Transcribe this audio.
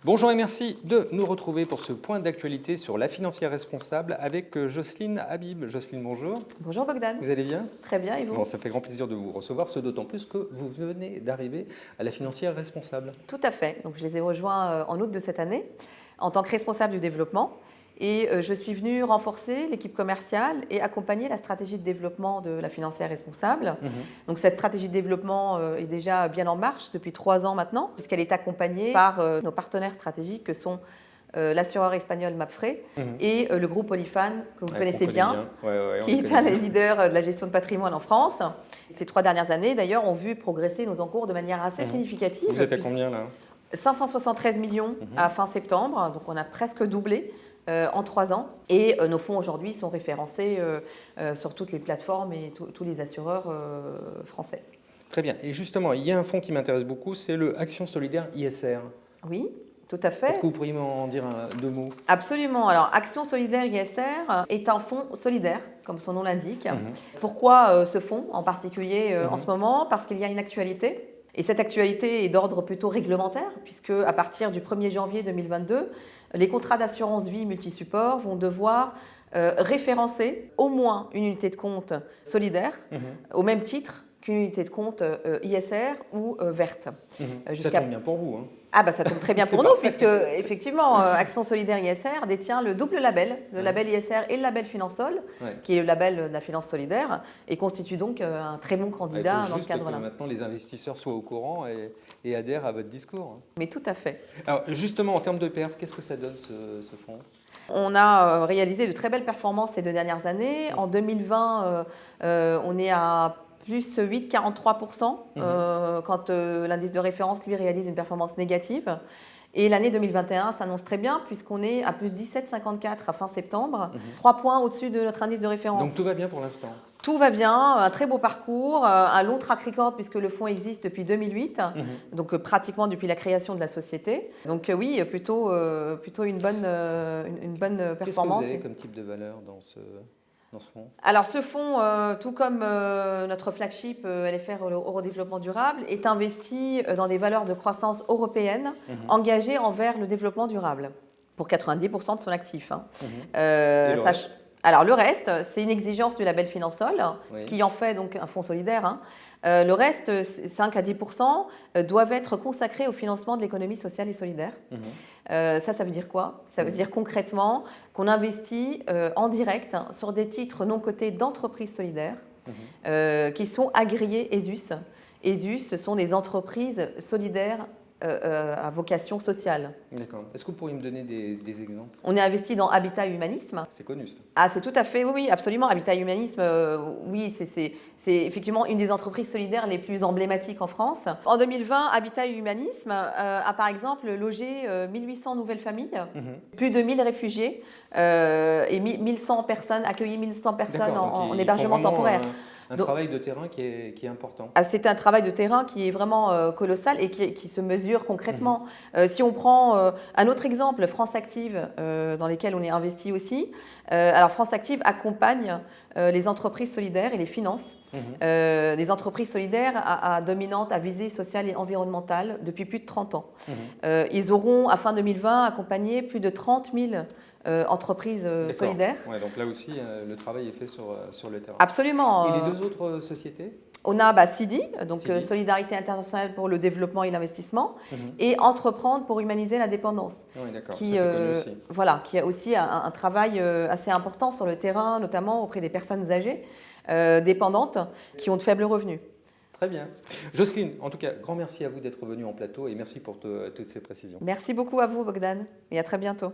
Bonjour et merci de nous retrouver pour ce point d'actualité sur la financière responsable avec Jocelyne Habib. Jocelyne, bonjour. Bonjour Bogdan. Vous allez bien? Très bien, et vous? Bon, ça fait grand plaisir de vous recevoir, ce d'autant plus que vous venez d'arriver à la financière responsable. Tout à fait. Donc, je les ai rejoints en août de cette année en tant que responsable du développement. Et je suis venue renforcer l'équipe commerciale et accompagner la stratégie de développement de la financière responsable. Donc cette stratégie de développement est déjà bien en marche depuis 3 ans maintenant, puisqu'elle est accompagnée par nos partenaires stratégiques que sont l'assureur espagnol Mapfre et le groupe Olifan, que vous connaissez bien, qui est un des leaders de la gestion de patrimoine en France. Ces 3 dernières années, d'ailleurs, ont vu progresser nos encours de manière assez significative. Vous êtes à combien là? 573 millions à fin septembre, donc on a presque doublé en 3 ans. Et nos fonds aujourd'hui sont référencés sur toutes les plateformes et tous les assureurs français. Très bien. Et justement, il y a un fonds qui m'intéresse beaucoup, c'est le Action Solidaire ISR. Oui, tout à fait. Est-ce que vous pourriez m'en dire 2 mots? Absolument. Alors, Action Solidaire ISR est un fonds solidaire, comme son nom l'indique. Pourquoi ce fonds en particulier en ce moment? Parce qu'il y a une actualité. Et cette actualité est d'ordre plutôt réglementaire, puisque à partir du 1er janvier 2022, les contrats d'assurance vie multisupport vont devoir référencer au moins une unité de compte solidaire, au même titre qu'une unité de compte ISR ou verte. Ça tombe bien pour vous. Ah bah ça tombe très bien pour nous, puisque effectivement Action Solidaire ISR détient le double label, le label ISR et le label Finansol, qui est le label de la finance solidaire, et constitue donc un très bon candidat dans ce cadre-là. Que maintenant les investisseurs soient au courant et adhèrent à votre discours. Mais tout à fait. Alors justement, en termes de perf, qu'est-ce que ça donne ce fonds? On a réalisé de très belles performances ces 2 dernières années. En 2020, on est à plus 8,43% quand l'indice de référence, lui, réalise une performance négative. Et l'année 2021 s'annonce très bien puisqu'on est à plus 17,54 à fin septembre, 3 points au-dessus de notre indice de référence. Donc tout va bien pour l'instant? Tout va bien, un très beau parcours, un long track record puisque le fonds existe depuis 2008, donc pratiquement depuis la création de la société. Donc oui, plutôt une bonne performance. Qu'est-ce que vous avez comme type de valeur dans ce fonds? Alors ce fonds, tout comme notre flagship LFR Eurodéveloppement Durable, est investi dans des valeurs de croissance européennes engagées envers le développement durable, pour 90% de son actif. Alors le reste, c'est une exigence du label Finansol, ce qui en fait donc un fonds solidaire. Le reste, 5 à 10%, doivent être consacrés au financement de l'économie sociale et solidaire. Ça veut dire quoi? Ça veut dire concrètement qu'on investit en direct sur des titres non cotés d'entreprises solidaires qui sont agréés ESUS. ESUS, ce sont des entreprises solidaires à vocation sociale. D'accord. Est-ce que vous pourriez me donner des exemples? On est investi dans Habitat Humanisme. C'est connu ça. Ah, c'est tout à fait, oui, absolument. Habitat Humanisme, oui, c'est effectivement une des entreprises solidaires les plus emblématiques en France. En 2020, Habitat Humanisme a par exemple logé 1800 nouvelles familles, plus de 1000 réfugiés et 1100 personnes, accueilli 1100 personnes en hébergement temporaire. Un travail de terrain qui est important. C'est un travail de terrain qui est vraiment colossal et qui se mesure concrètement. Si on prend un autre exemple, France Active, dans lesquels on est investi aussi. Alors France Active accompagne les entreprises solidaires et les finance. Des entreprises solidaires à dominante à visée sociale et environnementale depuis plus de 30 ans. Ils auront, à fin 2020, accompagné plus de 30 000 entreprises solidaires. Ouais, donc là aussi, le travail est fait sur le terrain. Absolument. Et les 2 autres sociétés? On a CIDI, donc Solidarité Internationale pour le Développement et l'Investissement, et Entreprendre pour humaniser l'indépendance. Oui, d'accord, ça c'est connu aussi. Voilà, qui a aussi un travail assez important sur le terrain, notamment auprès des personnes âgées, dépendantes, qui ont de faibles revenus. Très bien. Jocelyne, en tout cas, grand merci à vous d'être venue en plateau et merci pour toutes ces précisions. Merci beaucoup à vous, Bogdan, et à très bientôt.